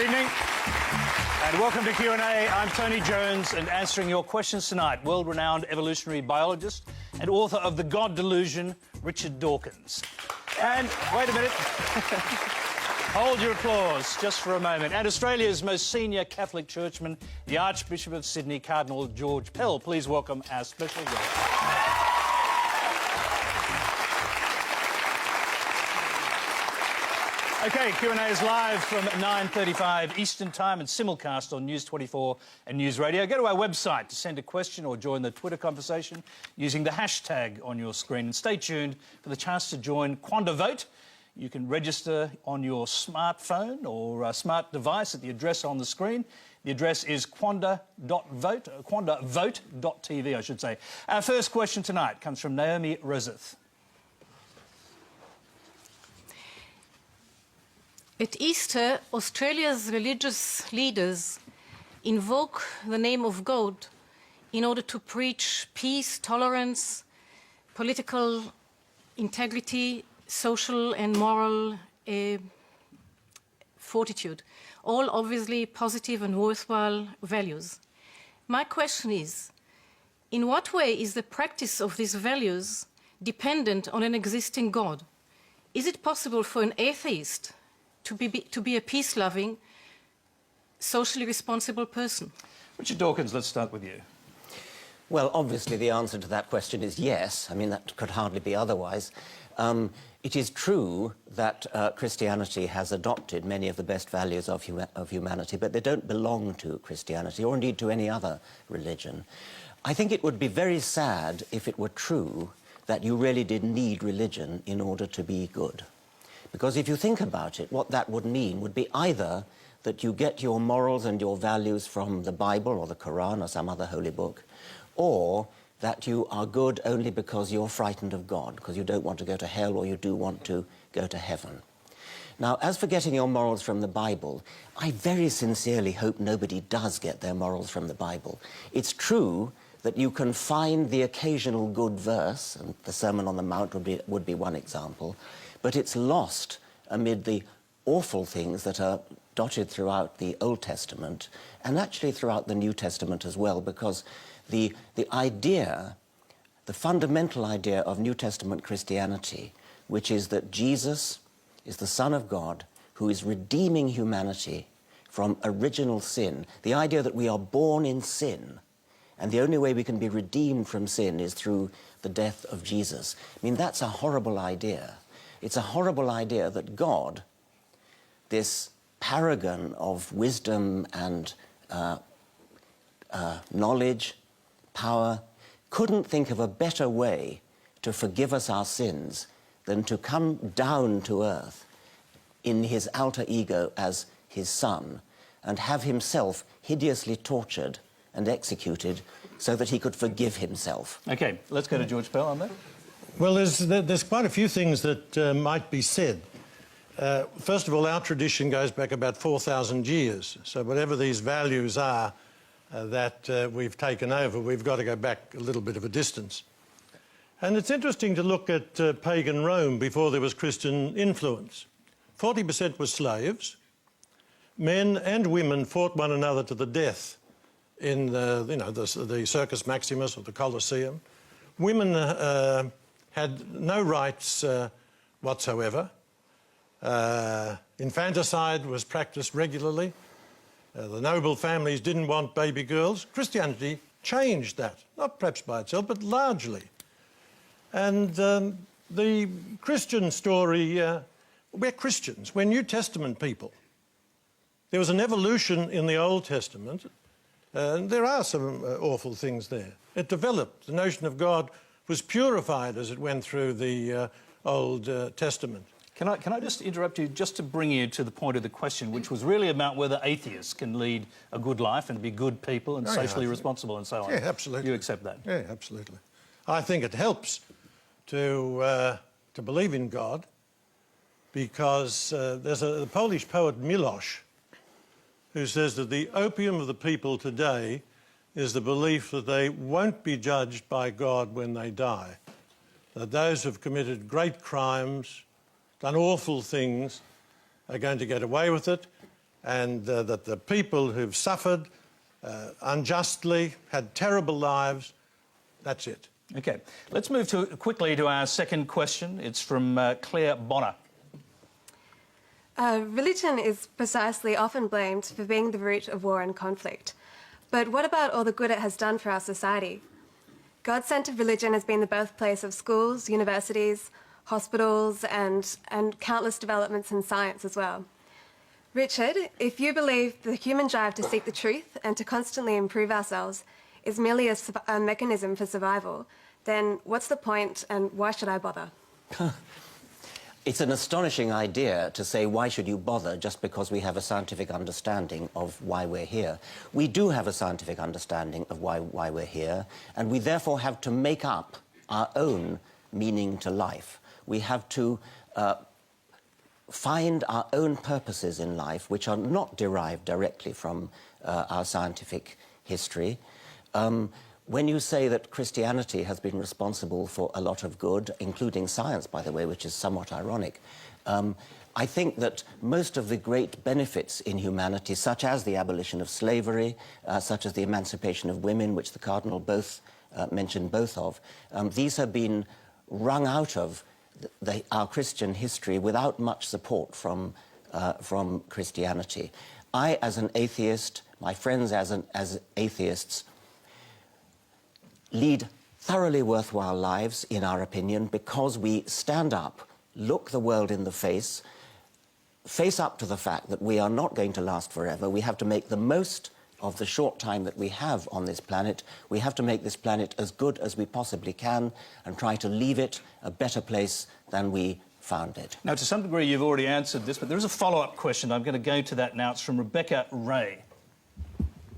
evening and welcome to Q&A. I'm Tony Jones, and answering your questions tonight, world-renowned evolutionary biologist and author of The God Delusion, Richard Dawkins. And wait a minute. Hold your applause just for a moment. And Australia's most senior Catholic churchman, the Archbishop of Sydney, Cardinal George Pell. Please welcome our special guest. OK, Q&A is live from 9:35 Eastern Time and simulcast on News 24 and News Radio. Go to our website to send a question or join the Twitter conversation using the hashtag on your screen. And stay tuned for the chance to join Quanda Vote. You can register on your smartphone or smart device at the address on the screen. The address is quanda.vote, quandavote.tv, I should say. Our first question tonight comes from Naomi Roseth. At Easter, Australia's religious leaders invoke the name of God in order to preach peace, tolerance, political integrity, social and moral fortitude, all obviously positive and worthwhile values. My question is, in what way is the practice of these values dependent on an existing God? Is it possible for an atheist to be a peace-loving, socially responsible person? Richard Dawkins, let's start with you. Well, obviously the answer to that question is yes. I mean, that could hardly be otherwise. It is true that Christianity has adopted many of the best values of humanity, but they don't belong to Christianity or indeed to any other religion. I think it would be very sad if it were true that you really did need religion in order to be good. Because if you think about it, what that would mean would be either that you get your morals and your values from the Bible or the Quran or some other holy book, or that you are good only because you're frightened of God, because you don't want to go to hell or you do want to go to heaven. Now, as for getting your morals from the Bible, I very sincerely hope nobody does get their morals from the Bible. It's true that you can find the occasional good verse, and the Sermon on the Mount would be one example, but it's lost amid the awful things that are dotted throughout the Old Testament and actually throughout the New Testament as well, because the fundamental idea of New Testament Christianity, which is that Jesus is the Son of God who is redeeming humanity from original sin, the idea that we are born in sin, and the only way we can be redeemed from sin is through the death of Jesus. I mean, that's a horrible idea. It's a horrible idea that God, this paragon of wisdom and knowledge, power, couldn't think of a better way to forgive us our sins than to come down to earth in his alter ego as his son and have himself hideously tortured and executed so that he could forgive himself. OK, let's go to George Pell on that. Well, there's quite a few things that might be said. First of all, our tradition goes back about 4,000 years. So whatever these values are that we've taken over, we've got to go back a little bit of a distance. And it's interesting to look at pagan Rome before there was Christian influence. 40% were slaves. Men and women fought one another to the death in the Circus Maximus or the Colosseum. Women had no rights whatsoever. Infanticide was practiced regularly. The noble families didn't want baby girls. Christianity changed that, not perhaps by itself, but largely. And the Christian story, we're Christians, we're New Testament people. There was an evolution in the Old Testament, and there are some awful things there. It developed. The notion of God was purified as it went through the Old Testament. Can I just interrupt you just to bring you to the point of the question, which was really about whether atheists can lead a good life and be good people and socially responsible and so on. Yeah, absolutely. You accept that? Yeah, absolutely. I think it helps to believe in God because there's a Polish poet, Milosz, who says that the opium of the people today is the belief that they won't be judged by God when they die, that those who've committed great crimes, done awful things, are going to get away with it, and that the people who've suffered unjustly, had terrible lives, that's it. OK. Let's move quickly to our second question. It's from Claire Bonner. Religion is precisely often blamed for being the root of war and conflict. But what about all the good it has done for our society? God-centred religion has been the birthplace of schools, universities, hospitals, and countless developments in science as well. Richard, if you believe the human drive to seek the truth and to constantly improve ourselves is merely a mechanism for survival, then what's the point and why should I bother? It's an astonishing idea to say, why should you bother just because we have a scientific understanding of why we're here. We do have a scientific understanding of why we're here, and we therefore have to make up our own meaning to life. We have to find our own purposes in life, which are not derived directly from our scientific history. When you say that Christianity has been responsible for a lot of good, including science, by the way, which is somewhat ironic, I think that most of the great benefits in humanity, such as the abolition of slavery, such as the emancipation of women, which the Cardinal mentioned both of, these have been wrung out of our Christian history without much support from Christianity. I, as an atheist, my friends as atheists, lead thoroughly worthwhile lives, in our opinion, because we stand up, look the world in the face up to the fact that we are not going to last forever. We have to make the most of the short time that we have on this planet. We have to make this planet as good as we possibly can and try to leave it a better place than we found it. Now, to some degree, you've already answered this, but there is a follow-up question. I'm going to go to that now. It's from Rebecca Ray.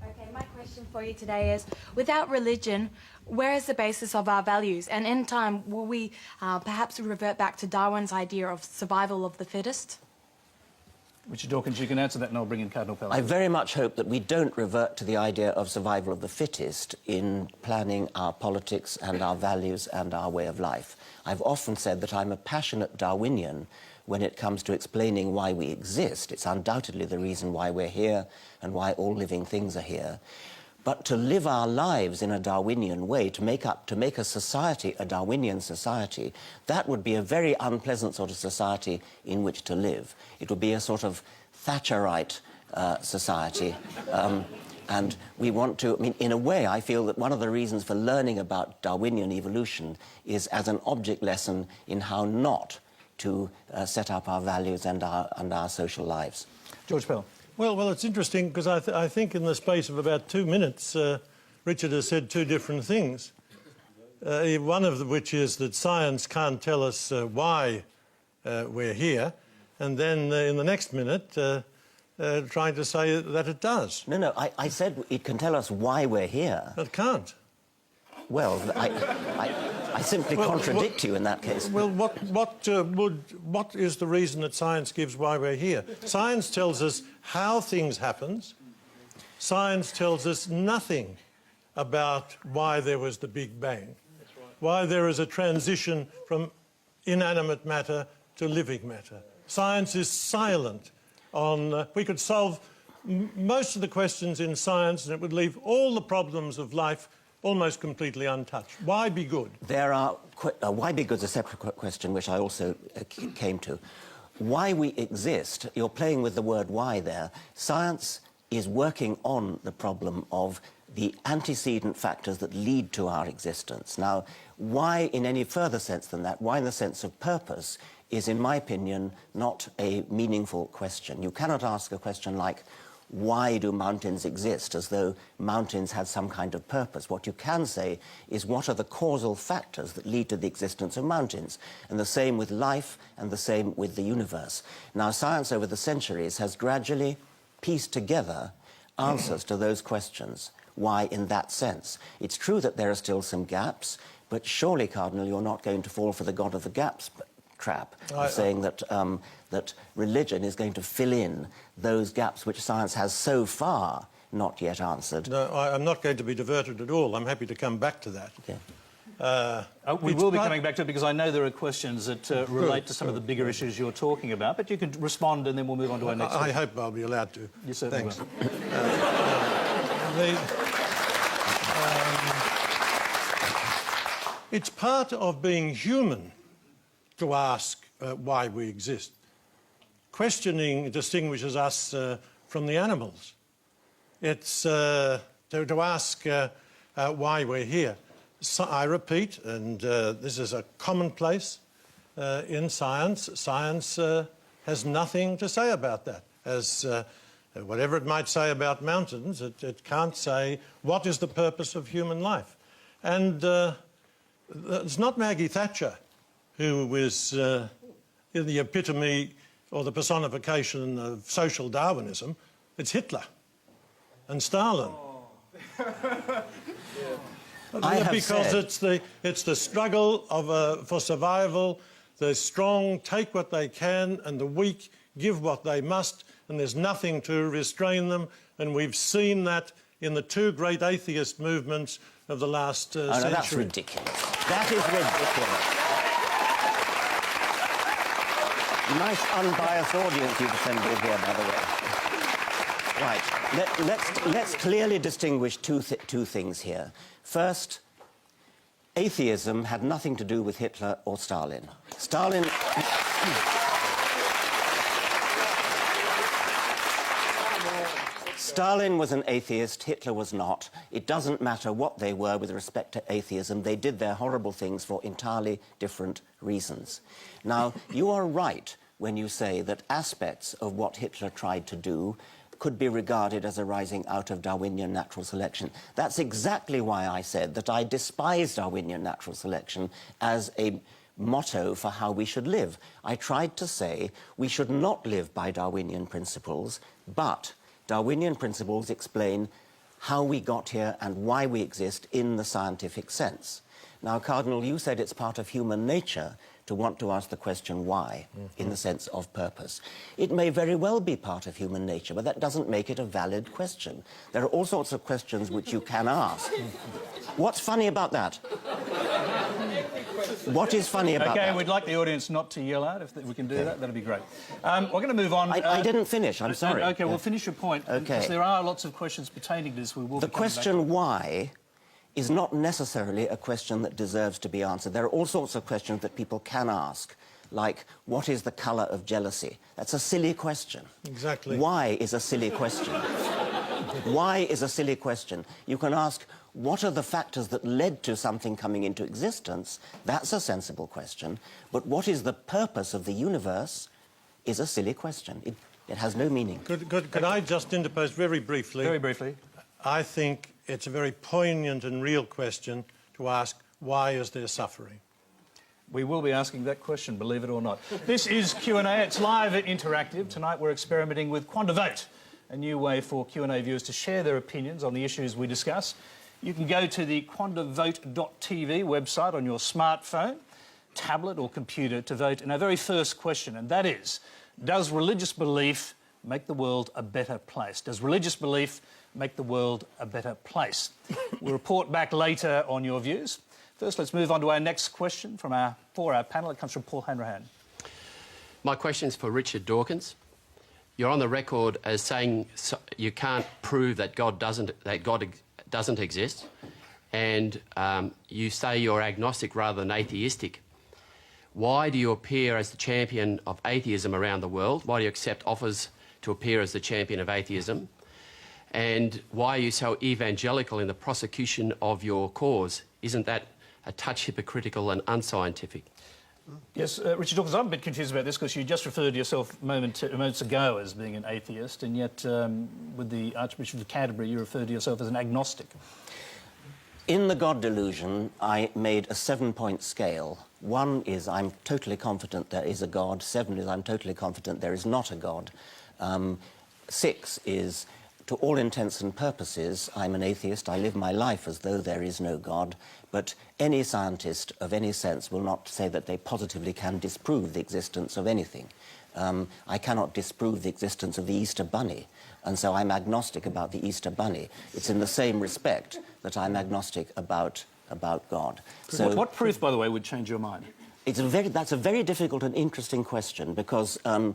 Okay, my question for you today is, without religion, where is the basis of our values? And in time, will we perhaps revert back to Darwin's idea of survival of the fittest? Richard Dawkins, you can answer that, and I'll bring in Cardinal Pell. I very much hope that we don't revert to the idea of survival of the fittest in planning our politics and our values and our way of life. I've often said that I'm a passionate Darwinian when it comes to explaining why we exist. It's undoubtedly the reason why we're here and why all living things are here. But to live our lives in a Darwinian way, to make a society a Darwinian society, that would be a very unpleasant sort of society in which to live. It would be a sort of Thatcherite society. And we want to, I mean, in a way, I feel that one of the reasons for learning about Darwinian evolution is as an object lesson in how not to set up our values and our social lives. George Pell. Well, it's interesting because I think in the space of about 2 minutes, Richard has said two different things. One of which is that science can't tell us why we're here, and then in the next minute, trying to say that it does. No, I said it can tell us why we're here. It can't. Well, I simply contradict you in that case. Well, what is the reason that science gives why we're here? Science tells us how things happen. Science tells us nothing about why there was the Big Bang, why there is a transition from inanimate matter to living matter. Science is silent on... we could solve most of the questions in science and it would leave all the problems of life almost completely untouched. Why be good? There are... why be good is a separate question, which I also came to. Why we exist, you're playing with the word why there. Science is working on the problem of the antecedent factors that lead to our existence. Now, why in any further sense than that, why in the sense of purpose, is, in my opinion, not a meaningful question. You cannot ask a question like, why do mountains exist, as though mountains had some kind of purpose. What you can say is what are the causal factors that lead to the existence of mountains, and the same with life and the same with the universe. Now, science over the centuries has gradually pieced together answers to those questions. Why in that sense? It's true that there are still some gaps, but surely, Cardinal, you're not going to fall for the God of the gaps trap of saying that that religion is going to fill in those gaps which science has so far not yet answered. No, I'm not going to be diverted at all. I'm happy to come back to that. Okay. We will be coming back to it because I know there are questions that relate to some of the bigger issues you're talking about, but you can respond and then we'll move on to our next I question. hope I'll be allowed to. You certainly Thanks. will. It's part of being human to ask why we exist. Questioning distinguishes us from the animals. It's to ask why we're here. So I repeat, and this is a commonplace in science, science has nothing to say about that. As whatever it might say about mountains, it can't say what is the purpose of human life. And it's not Maggie Thatcher who was the epitome or the personification of social Darwinism. It's Hitler and Stalin. Because it's the struggle for survival. The strong take what they can and the weak give what they must, and there's nothing to restrain them. And we've seen that in the two great atheist movements of the last century. No, that's ridiculous. That is ridiculous. Nice unbiased audience you've assembled here, by the way. Right, let's clearly distinguish two things here. First, atheism had nothing to do with Hitler or Stalin. Stalin was an atheist, Hitler was not. It doesn't matter what they were with respect to atheism. They did their horrible things for entirely different reasons. Now, you are right when you say that aspects of what Hitler tried to do could be regarded as arising out of Darwinian natural selection. That's exactly why I said that I despise Darwinian natural selection as a motto for how we should live. I tried to say we should not live by Darwinian principles, but Darwinian principles explain how we got here and why we exist in the scientific sense. Now, Cardinal, you said it's part of human nature to want to ask the question why, in the sense of purpose. It may very well be part of human nature, but that doesn't make it a valid question. There are all sorts of questions which you can ask. What's funny about that? What is funny about that? OK, we'd like the audience not to yell out. If we can do that, that'd be great. We're going to move on. I didn't finish, I'm sorry. OK, well, finish your point. OK. Because there are lots of questions pertaining to this. We will the question why is not necessarily a question that deserves to be answered. There are all sorts of questions that people can ask, like, what is the colour of jealousy? That's a silly question. Exactly. Why is a silly question? Why is a silly question? You can ask, what are the factors that led to something coming into existence? That's a sensible question. But what is the purpose of the universe is a silly question. It has no meaning. Could I just interpose very briefly? Very briefly. I think it's a very poignant and real question to ask, why is there suffering? We will be asking that question, believe it or not. This is Q&A. It's live and interactive. Tonight we're experimenting with QuandaVote, a new way for Q&A viewers to share their opinions on the issues we discuss. You can go to the QuandaVote.tv website on your smartphone, tablet or computer to vote in our very first question, and that is, does religious belief make the world a better place? Does religious belief make the world a better place? We'll report back later on your views. First, let's move on to our next question for our panel. It comes from Paul Hanrahan. My question is for Richard Dawkins. You're on the record as saying you can't prove that God doesn't exist, and you say you're agnostic rather than atheistic. Why do you appear as the champion of atheism around the world? Why do you accept offers to appear as the champion of atheism? And why are you so evangelical in the prosecution of your cause? Isn't that a touch hypocritical and unscientific? Yes, Richard Dawkins, I'm a bit confused about this because you just referred to yourself moments ago as being an atheist, and yet with the Archbishop of Canterbury you referred to yourself as an agnostic. In the God delusion, I made a 7-point scale. 1 is I'm totally confident there is a God. 7 is I'm totally confident there is not a God. 6 is, to all intents and purposes, I'm an atheist. I live my life as though there is no God. But any scientist of any sense will not say that they positively can disprove the existence of anything. I cannot disprove the existence of the Easter Bunny, and so I'm agnostic about the Easter Bunny. It's in the same respect that I'm agnostic about about God. What proof, by the way, would change your mind? That's a very difficult and interesting question because, I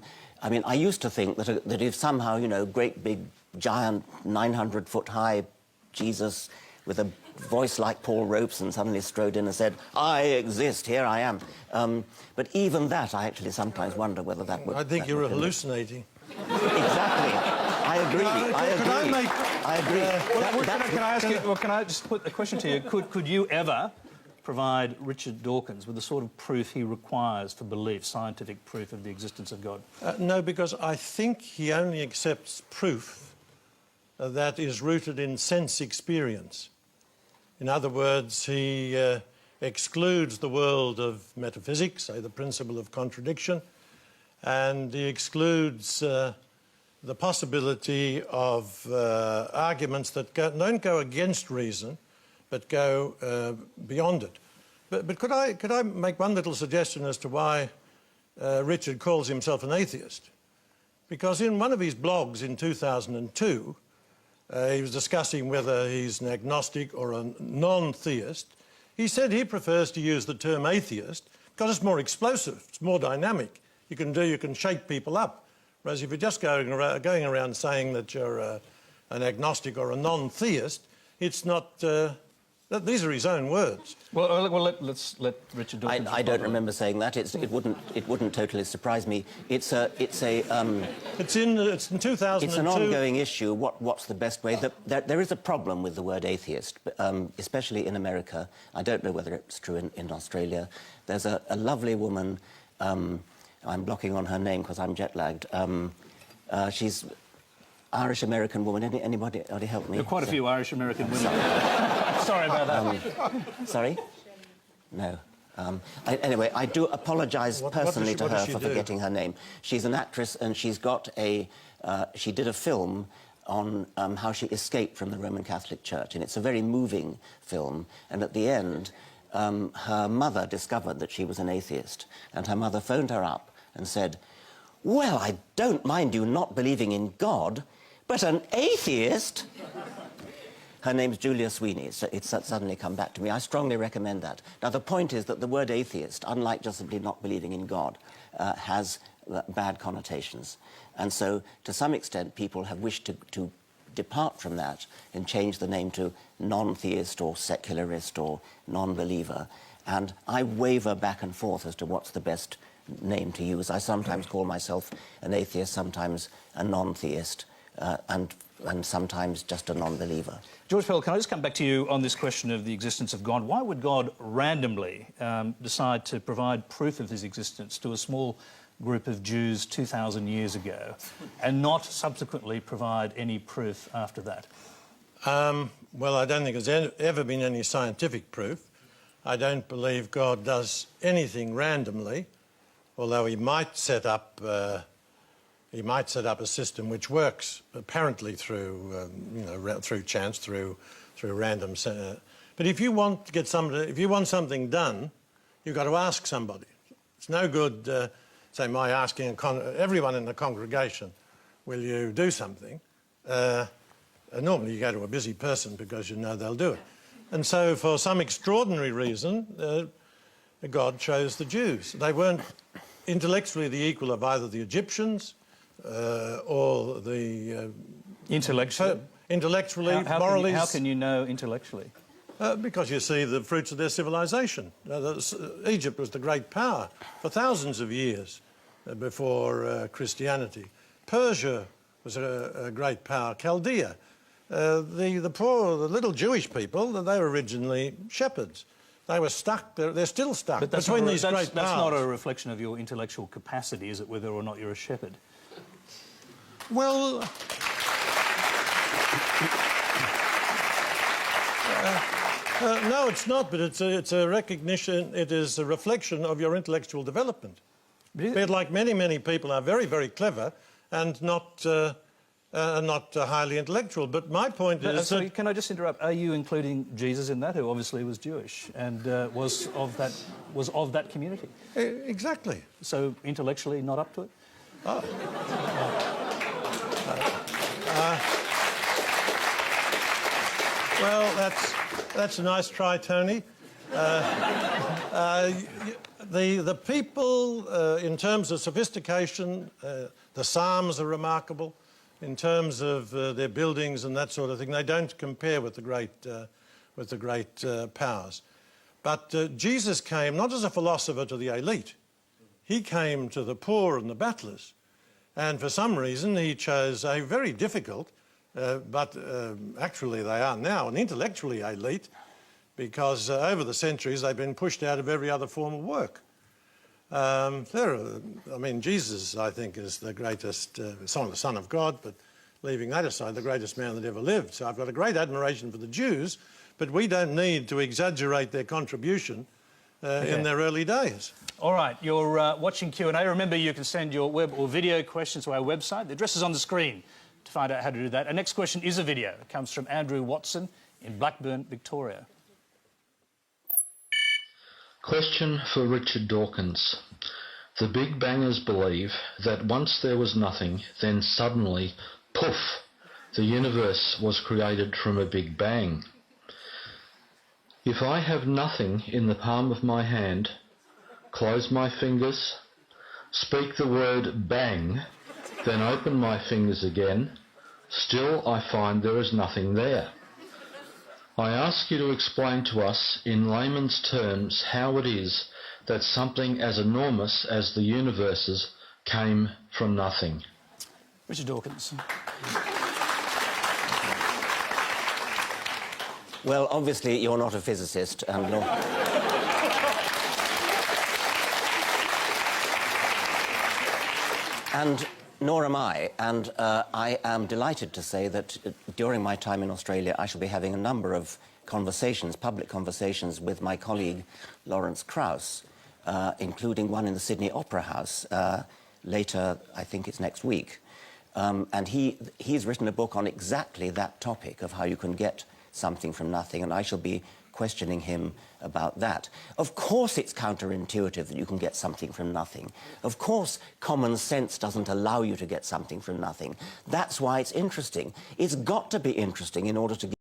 mean, I used to think that if somehow, you know, great big, giant, 900-foot-high Jesus with a voice like Paul Robeson suddenly strode in and said, "I exist, here I am." But even that, I actually sometimes wonder whether that would... I think you're hallucinating. Exactly. I agree. I agree. Can I ask you, well, can I just put the question to you? Could you ever provide Richard Dawkins with the sort of proof he requires for belief, scientific proof of the existence of God? No, because I think he only accepts proof that is rooted in sense experience. In other words, he excludes the world of metaphysics, say the principle of contradiction, and he excludes the possibility of arguments that don't go against reason, but go beyond it. But could I make one little suggestion as to why Richard calls himself an atheist? Because in one of his blogs in 2002, he was discussing whether he's an agnostic or a non-theist. He said he prefers to use the term atheist because it's more explosive, it's more dynamic. You can shake people up. Whereas if you're just going around saying that you're an agnostic or a non-theist, it's not... these are his own words. Well, let's let Richard Dawkins... I don't remember saying that. It wouldn't totally surprise me. It's in 2002. It's an ongoing issue. What's the best way? There is a problem with the word atheist, especially in America. I don't know whether it's true in Australia. There's a lovely woman. I'm blocking on her name because I'm jet-lagged. She's Irish-American woman. Anybody help me? There are quite a few Irish-American women. Sorry about that. Sorry? No. Anyway, I do apologise personally to her for forgetting her name. She's an actress and she's got she did a film on how she escaped from the Roman Catholic Church, and it's a very moving film, and at the end her mother discovered that she was an atheist, and her mother phoned her up and said, "Well, I don't mind you not believing in God, but an atheist?" Her name's Julia Sweeney. So it's suddenly come back to me. I strongly recommend that. Now, the point is that the word atheist, unlike just simply not believing in God, has bad connotations. And so, to some extent, people have wished to depart from that and change the name to non-theist or secularist or non-believer. And I waver back and forth as to what's the best name to use. I sometimes call myself an atheist, sometimes a non-theist, and sometimes just a non-believer. George Pell, can I just come back to you on this question of the existence of God? Why would God randomly decide to provide proof of his existence to a small group of Jews 2,000 years ago and not subsequently provide any proof after that? Well, I don't think there's ever been any scientific proof. I don't believe God does anything randomly, although he might set up a system which works apparently through, through chance, through random. But if you want to get something done, you've got to ask somebody. It's no good, say, my asking everyone in the congregation, "Will you do something?" Normally, you go to a busy person because you know they'll do it. And so, for some extraordinary reason, God chose the Jews. They weren't intellectually the equal of either the Egyptians or the... Intellectually? Intellectually, morally... How can you know intellectually? Because you see the fruits of their civilization. Egypt was the great power for thousands of years before Christianity. Persia was a great power. Chaldea. The poor, the little Jewish people, they were originally shepherds. They were stuck, they're still stuck between these great powers. That's not a reflection of your intellectual capacity, is it, whether or not you're a shepherd? Well... no, it's not, but it's a recognition, it is a reflection of your intellectual development. Really? But like many, many people are very, very clever and not highly intellectual. But my point is that... Can I just interrupt? Are you including Jesus in that, who obviously was Jewish and was of that community? Exactly. So intellectually not up to it? Oh. Well, That's a nice try, Tony. The people, in terms of sophistication, the Psalms are remarkable. In terms of their buildings and that sort of thing, they don't compare with the great powers. But Jesus came not as a philosopher to the elite. He came to the poor and the battlers. And for some reason, he chose a very difficult, but actually they are now an intellectually elite, because over the centuries they've been pushed out of every other form of work. Jesus, I think, is the greatest, son of God, but leaving that aside, the greatest man that ever lived. So I've got a great admiration for the Jews, but we don't need to exaggerate their contribution in their early days. All right, you're watching Q&A. Remember, you can send your web or video questions to our website. The address is on the screen to find out how to do that. Our next question is a video. It comes from Andrew Watson in Blackburn, Victoria. Question for Richard Dawkins. The Big Bangers believe that once there was nothing, then suddenly, poof, the universe was created from a Big Bang. If I have nothing in the palm of my hand, close my fingers, speak the word bang, then open my fingers again, still I find there is nothing there. I ask you to explain to us in layman's terms how it is that something as enormous as the universes came from nothing. Richard Dawkins. Well, obviously you're not a physicist, and nor am I. And I am delighted to say that during my time in Australia, I shall be having a number of conversations, public conversations, with my colleague Lawrence Krauss, including one in the Sydney Opera House later, I think it's next week. And he's written a book on exactly that topic of how you can get something from nothing, and I shall be questioning him about that. Of course it's counterintuitive that you can get something from nothing. Of course common sense doesn't allow you to get something from nothing. That's why it's interesting. It's got to be interesting in order to